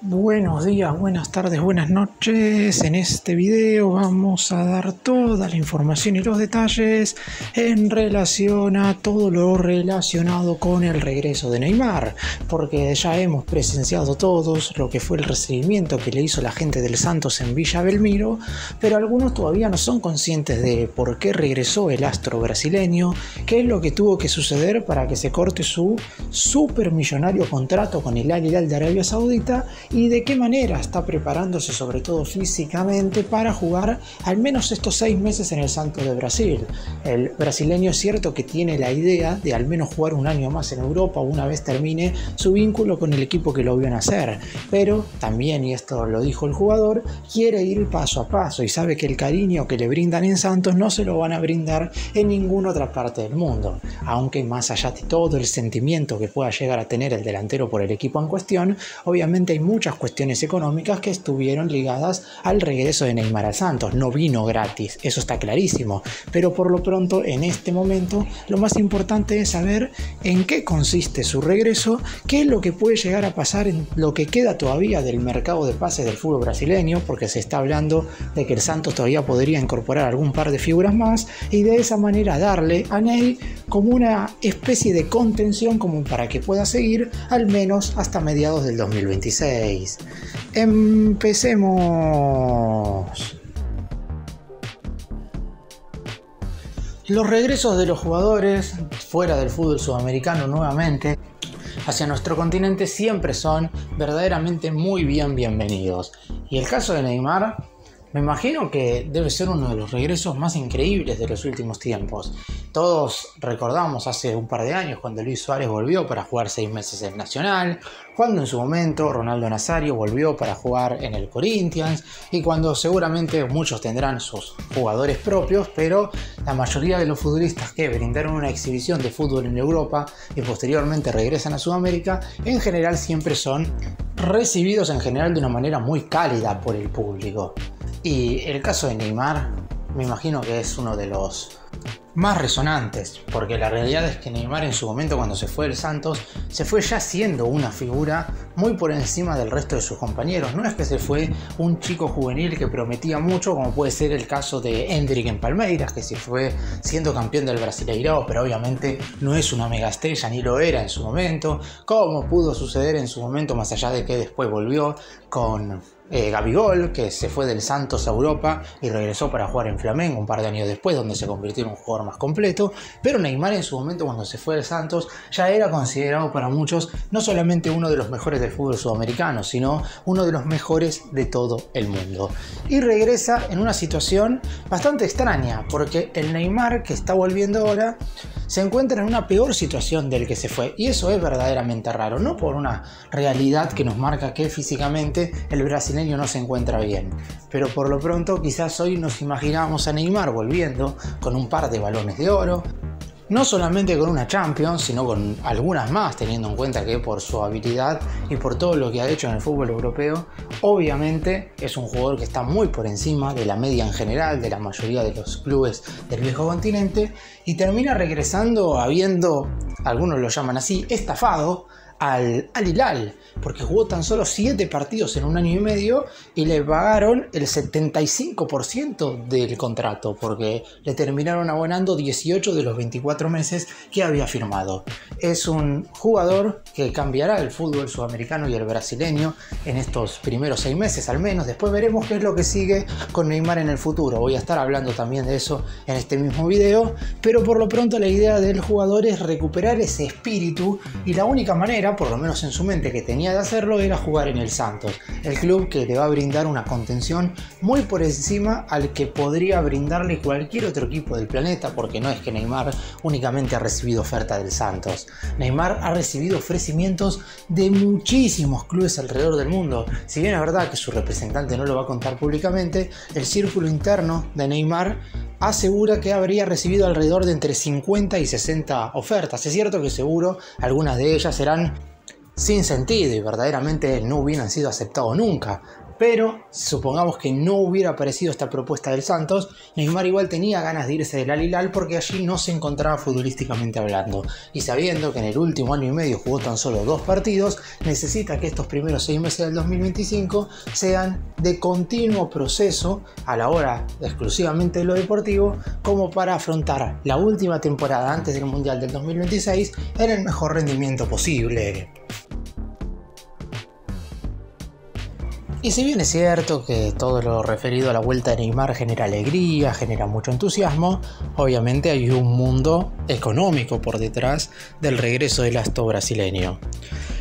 Buenos días, buenas tardes, buenas noches. En este video vamos a dar toda la información y los detalles en relación a todo lo relacionado con el regreso de Neymar, porque ya hemos presenciado todos lo que fue el recibimiento que le hizo la gente del Santos en Villa Belmiro, pero algunos todavía no son conscientes de por qué regresó el astro brasileño, qué es lo que tuvo que suceder para que se corte su supermillonario contrato con el Al Hilal de Arabia Saudita y de qué manera está preparándose, sobre todo físicamente, para jugar al menos estos 6 meses en el Santos de Brasil. El brasileño es cierto que tiene la idea de al menos jugar un año más en Europa una vez termine su vínculo con el equipo que lo vio nacer, pero también, y esto lo dijo el jugador, quiere ir paso a paso y sabe que el cariño que le brindan en Santos no se lo van a brindar en ninguna otra parte del mundo, aunque más allá de todo el sentimiento que pueda llegar a tener el delantero por el equipo en cuestión, obviamente hay muchas cuestiones económicas que estuvieron ligadas al regreso de Neymar al Santos. No vino gratis, eso está clarísimo, pero por lo pronto en este momento lo más importante es saber en qué consiste su regreso, qué es lo que puede llegar a pasar en lo que queda todavía del mercado de pases del fútbol brasileño, porque se está hablando de que el Santos todavía podría incorporar algún par de figuras más y de esa manera darle a Ney como una especie de contención como para que pueda seguir al menos hasta mediados del 2026. Empecemos. Los regresos de los jugadores fuera del fútbol sudamericano nuevamente hacia nuestro continente siempre son verdaderamente muy bienvenidos. Y el caso de Neymar, me imagino que debe ser uno de los regresos más increíbles de los últimos tiempos. Todos recordamos hace un par de años cuando Luis Suárez volvió para jugar 6 meses en Nacional, cuando en su momento Ronaldo Nazario volvió para jugar en el Corinthians y cuando seguramente muchos tendrán sus jugadores propios, pero la mayoría de los futbolistas que brindaron una exhibición de fútbol en Europa y posteriormente regresan a Sudamérica, en general siempre son recibidos de una manera muy cálida por el público. Y el caso de Neymar, me imagino que es uno de los más resonantes, porque la realidad es que Neymar en su momento cuando se fue del Santos, se fue ya siendo una figura muy por encima del resto de sus compañeros. No es que se fue un chico juvenil que prometía mucho, como puede ser el caso de Endrick en Palmeiras, que se fue siendo campeón del Brasileirão, pero obviamente no es una mega estrella, ni lo era en su momento, como pudo suceder en su momento, más allá de que después volvió con Gabigol, que se fue del Santos a Europa y regresó para jugar en Flamengo un par de años después, donde se convirtió en un jugador más completo. Pero Neymar en su momento, cuando se fue del Santos, ya era considerado para muchos no solamente uno de los mejores del fútbol sudamericano, sino uno de los mejores de todo el mundo. Y regresa en una situación bastante extraña, porque el Neymar que está volviendo ahora se encuentra en una peor situación del que se fue, y eso es verdaderamente raro, no por una realidad que nos marca que físicamente el brasileño no se encuentra bien, pero por lo pronto quizás hoy nos imaginamos a Neymar volviendo con un par de balones de oro, no solamente con una Champions, sino con algunas más, teniendo en cuenta que por su habilidad y por todo lo que ha hecho en el fútbol europeo, obviamente es un jugador que está muy por encima de la media en general, de la mayoría de los clubes del viejo continente, y termina regresando habiendo, algunos lo llaman así, estafado al Al Hilal, porque jugó tan solo 7 partidos en un año y medio y le pagaron el 75% del contrato, porque le terminaron abonando 18 de los 24 meses que había firmado. Es un jugador que cambiará el fútbol sudamericano y el brasileño en estos primeros 6 meses al menos. Después veremos qué es lo que sigue con Neymar en el futuro. Voy a estar hablando también de eso en este mismo video, pero por lo pronto la idea del jugador es recuperar ese espíritu, y la única manera, por lo menos en su mente, que tenía de hacerlo era jugar en el Santos, el club que le va a brindar una contención muy por encima al que podría brindarle cualquier otro equipo del planeta, porque no es que Neymar únicamente ha recibido oferta del Santos. Neymar ha recibido ofrecimientos de muchísimos clubes alrededor del mundo. Si bien es verdad que su representante no lo va a contar públicamente, el círculo interno de Neymar asegura que habría recibido alrededor de entre 50 y 60 ofertas. Es cierto que seguro algunas de ellas serán sin sentido y verdaderamente no hubieran sido aceptados nunca, Pero supongamos que no hubiera aparecido esta propuesta del Santos, Neymar igual tenía ganas de irse del Al Hilal porque allí no se encontraba futbolísticamente hablando. Y sabiendo que en el último año y medio jugó tan solo 2 partidos, necesita que estos primeros 6 meses del 2025 sean de continuo proceso a la hora exclusivamente de lo deportivo, como para afrontar la última temporada antes del Mundial del 2026 en el mejor rendimiento posible. Y si bien es cierto que todo lo referido a la vuelta de Neymar genera alegría, genera mucho entusiasmo, obviamente hay un mundo económico por detrás del regreso del astro brasileño.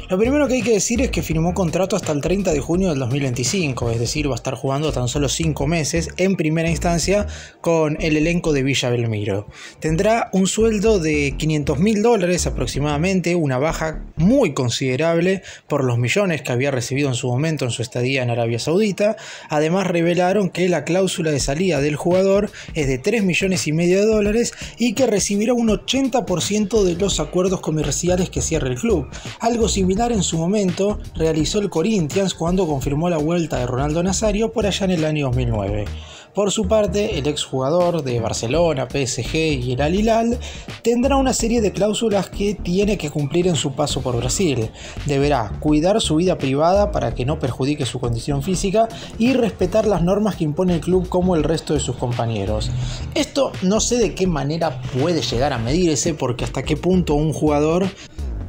Lo primero que hay que decir es que firmó contrato hasta el 30 de junio del 2025, es decir, va a estar jugando tan solo 5 meses en primera instancia con el elenco de Villa Belmiro. Tendrá un sueldo de $500.000 aproximadamente, una baja muy considerable por los millones que había recibido en su momento en su estadía en Arabia Saudita. Además revelaron que la cláusula de salida del jugador es de $3,5 millones y que recibirá un 80% de los acuerdos comerciales que cierre el club, algo similar en su momento realizó el Corinthians cuando confirmó la vuelta de Ronaldo Nazario por allá en el año 2009. Por su parte, el exjugador de Barcelona, PSG y el Al Hilal tendrá una serie de cláusulas que tiene que cumplir en su paso por Brasil. Deberá cuidar su vida privada para que no perjudique su condición física y respetar las normas que impone el club como el resto de sus compañeros. Esto no sé de qué manera puede llegar a medirse, porque hasta qué punto un jugador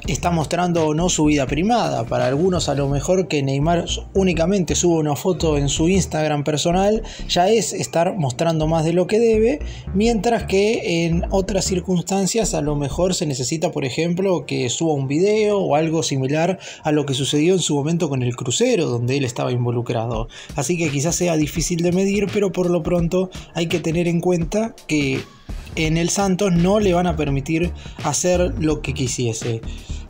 está mostrando o no su vida privada. Para algunos a lo mejor que Neymar únicamente suba una foto en su Instagram personal ya es estar mostrando más de lo que debe, mientras que en otras circunstancias a lo mejor se necesita, por ejemplo, que suba un video o algo similar a lo que sucedió en su momento con el crucero donde él estaba involucrado. Así que quizás sea difícil de medir, pero por lo pronto hay que tener en cuenta que en el Santos no le van a permitir hacer lo que quisiese.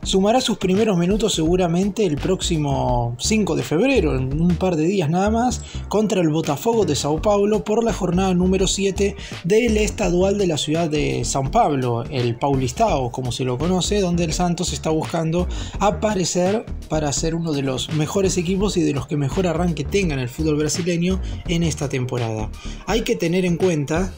Sumará sus primeros minutos seguramente el próximo 5 de febrero, en un par de días nada más, contra el Botafogo de Sao Paulo por la jornada número 7 del estadual de la ciudad de São Paulo, el Paulistao, como se lo conoce, donde el Santos está buscando aparecer para ser uno de los mejores equipos y de los que mejor arranque tenga en el fútbol brasileño en esta temporada. Hay que tener en cuenta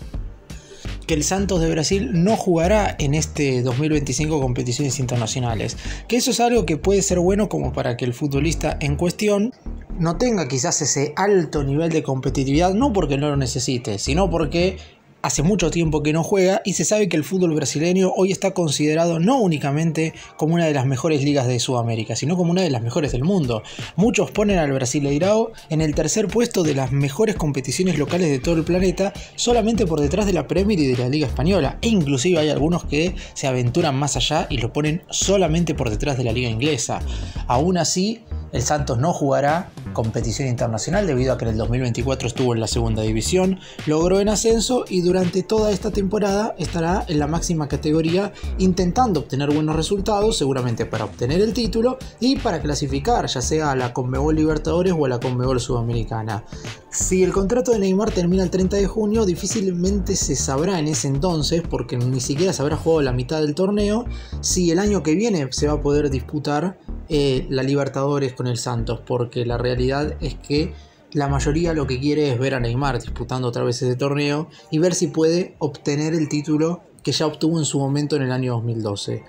que el Santos de Brasil no jugará en este 2025 competiciones internacionales, que eso es algo que puede ser bueno como para que el futbolista en cuestión no tenga quizás ese alto nivel de competitividad, no porque no lo necesite, sino porque hace mucho tiempo que no juega y se sabe que el fútbol brasileño hoy está considerado no únicamente como una de las mejores ligas de Sudamérica, sino como una de las mejores del mundo. Muchos ponen al Brasileirao en el tercer puesto de las mejores competiciones locales de todo el planeta, solamente por detrás de la Premier y de la Liga Española, e inclusive hay algunos que se aventuran más allá y lo ponen solamente por detrás de la Liga Inglesa. Aún así, el Santos no jugará competición internacional debido a que en el 2024 estuvo en la segunda división, logró en ascenso y durante toda esta temporada estará en la máxima categoría intentando obtener buenos resultados, seguramente para obtener el título y para clasificar ya sea a la Conmebol Libertadores o a la Conmebol Sudamericana. Si el contrato de Neymar termina el 30 de junio, difícilmente se sabrá en ese entonces, porque ni siquiera se habrá jugado la mitad del torneo, si el año que viene se va a poder disputar la Libertadores con el Santos, porque la realidad es que la mayoría lo que quiere es ver a Neymar disputando otra vez ese torneo y ver si puede obtener el título que ya obtuvo en su momento en el año 2012.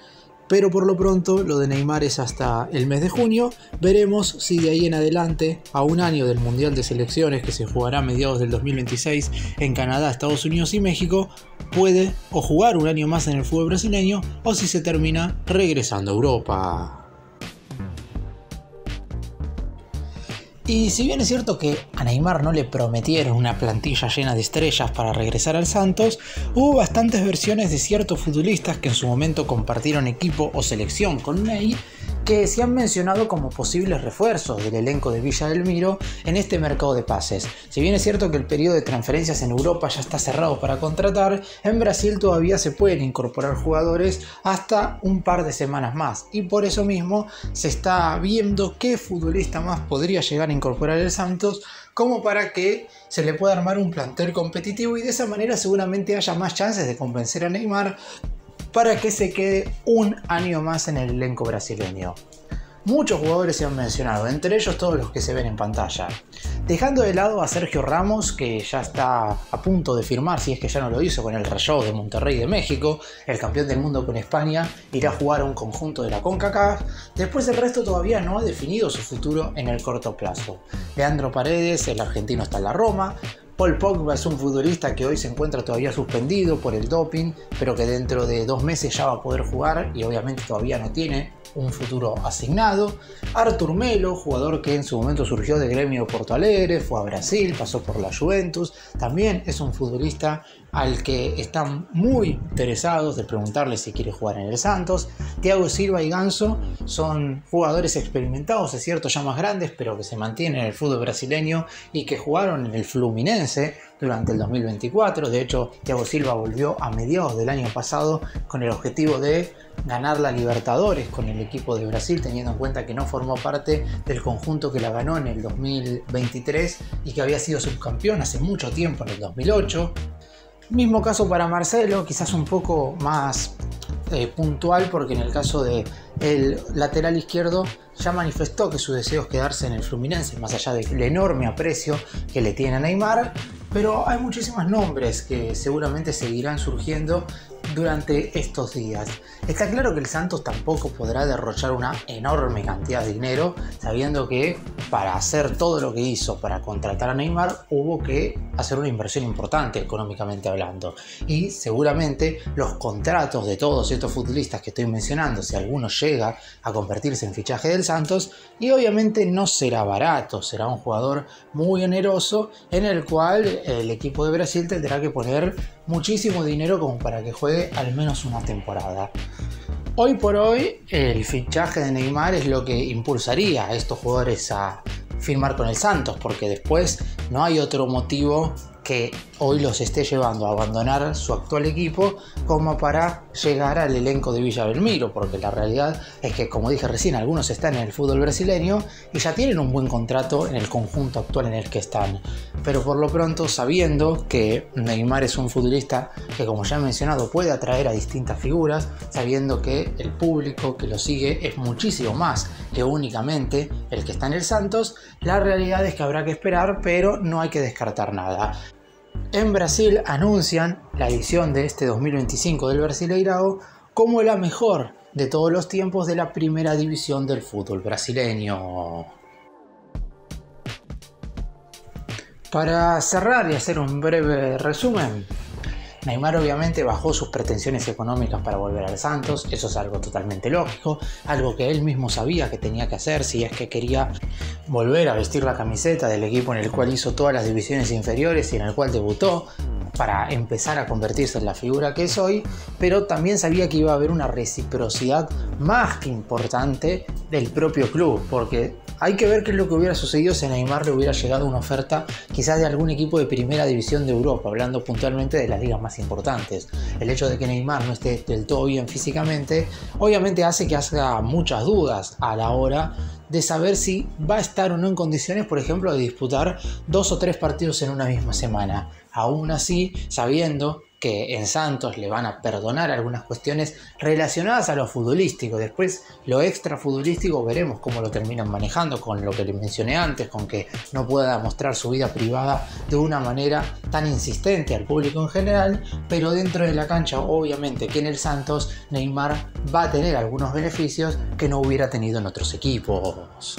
Pero por lo pronto lo de Neymar es hasta el mes de junio. Veremos si de ahí en adelante, a un año del Mundial de Selecciones que se jugará a mediados del 2026 en Canadá, Estados Unidos y México, puede o jugar un año más en el fútbol brasileño o si se termina regresando a Europa. Y si bien es cierto que a Neymar no le prometieron una plantilla llena de estrellas para regresar al Santos, hubo bastantes versiones de ciertos futbolistas que en su momento compartieron equipo o selección con Ney, que se han mencionado como posibles refuerzos del elenco de Villa Belmiro en este mercado de pases. Si bien es cierto que el periodo de transferencias en Europa ya está cerrado para contratar, en Brasil todavía se pueden incorporar jugadores hasta un par de semanas más, y por eso mismo se está viendo qué futbolista más podría llegar a incorporar el Santos como para que se le pueda armar un plantel competitivo y de esa manera seguramente haya más chances de convencer a Neymar para que se quede un año más en el elenco brasileño. Muchos jugadores se han mencionado, entre ellos todos los que se ven en pantalla. Dejando de lado a Sergio Ramos, que ya está a punto de firmar, si es que ya no lo hizo, con el Rayados de Monterrey de México, el campeón del mundo con España, irá a jugar a un conjunto de la CONCACAF. Después el resto todavía no ha definido su futuro en el corto plazo. Leandro Paredes, el argentino, está en la Roma. Paul Pogba es un futbolista que hoy se encuentra todavía suspendido por el doping, pero que dentro de 2 meses ya va a poder jugar y obviamente todavía no tiene un futuro asignado. Artur Melo, jugador que en su momento surgió de Gremio Porto Alegre, fue a Brasil, pasó por la Juventus, también es un futbolista al que están muy interesados de preguntarle si quiere jugar en el Santos. Thiago Silva y Ganso son jugadores experimentados, es cierto, ya más grandes, pero que se mantienen en el fútbol brasileño y que jugaron en el Fluminense durante el 2024. De hecho, Thiago Silva volvió a mediados del año pasado con el objetivo de ganar la Libertadores con el equipo de Brasil, teniendo en cuenta que no formó parte del conjunto que la ganó en el 2023 y que había sido subcampeón hace mucho tiempo, en el 2008. Mismo caso para Marcelo, quizás un poco más puntual, porque en el caso del lateral izquierdo ya manifestó que su deseo es quedarse en el Fluminense, más allá del enorme aprecio que le tiene a Neymar. Pero hay muchísimos nombres que seguramente seguirán surgiendo durante estos días. Está claro que el Santos tampoco podrá derrochar una enorme cantidad de dinero, sabiendo que para hacer todo lo que hizo para contratar a Neymar hubo que hacer una inversión importante económicamente hablando, y seguramente los contratos de todos estos futbolistas que estoy mencionando, si alguno llega a convertirse en fichaje del Santos, y obviamente no será barato, será un jugador muy oneroso en el cual el equipo de Brasil tendrá que poner muchísimo dinero como para que juegue al menos una temporada. Hoy por hoy el fichaje de Neymar es lo que impulsaría a estos jugadores a firmar con el Santos, porque después no hay otro motivo que hoy los esté llevando a abandonar su actual equipo como para llegar al elenco de Villa Belmiro, porque la realidad es que, como dije recién, algunos están en el fútbol brasileño y ya tienen un buen contrato en el conjunto actual en el que están. Pero por lo pronto, sabiendo que Neymar es un futbolista que, como ya he mencionado, puede atraer a distintas figuras, sabiendo que el público que lo sigue es muchísimo más que únicamente el que está en el Santos, la realidad es que habrá que esperar, pero no hay que descartar nada. En Brasil anuncian la edición de este 2025 del Brasileirao como la mejor de todos los tiempos de la primera división del fútbol brasileño. Para cerrar y hacer un breve resumen, Neymar obviamente bajó sus pretensiones económicas para volver al Santos, eso es algo totalmente lógico, algo que él mismo sabía que tenía que hacer si es que quería volver a vestir la camiseta del equipo en el cual hizo todas las divisiones inferiores y en el cual debutó, para empezar a convertirse en la figura que es hoy, pero también sabía que iba a haber una reciprocidad más que importante del propio club, porque hay que ver qué es lo que hubiera sucedido si a Neymar le hubiera llegado una oferta quizás de algún equipo de primera división de Europa, hablando puntualmente de las ligas más importantes. El hecho de que Neymar no esté del todo bien físicamente obviamente hace que haga muchas dudas a la hora de saber si va a estar o no en condiciones, por ejemplo, de disputar 2 o 3 partidos en una misma semana. Aún así, sabiendo que en Santos le van a perdonar algunas cuestiones relacionadas a lo futbolístico. Después, lo extra futbolístico, veremos cómo lo terminan manejando, con lo que les mencioné antes, con que no pueda mostrar su vida privada de una manera tan insistente al público en general, pero dentro de la cancha, obviamente que en el Santos Neymar va a tener algunos beneficios que no hubiera tenido en otros equipos.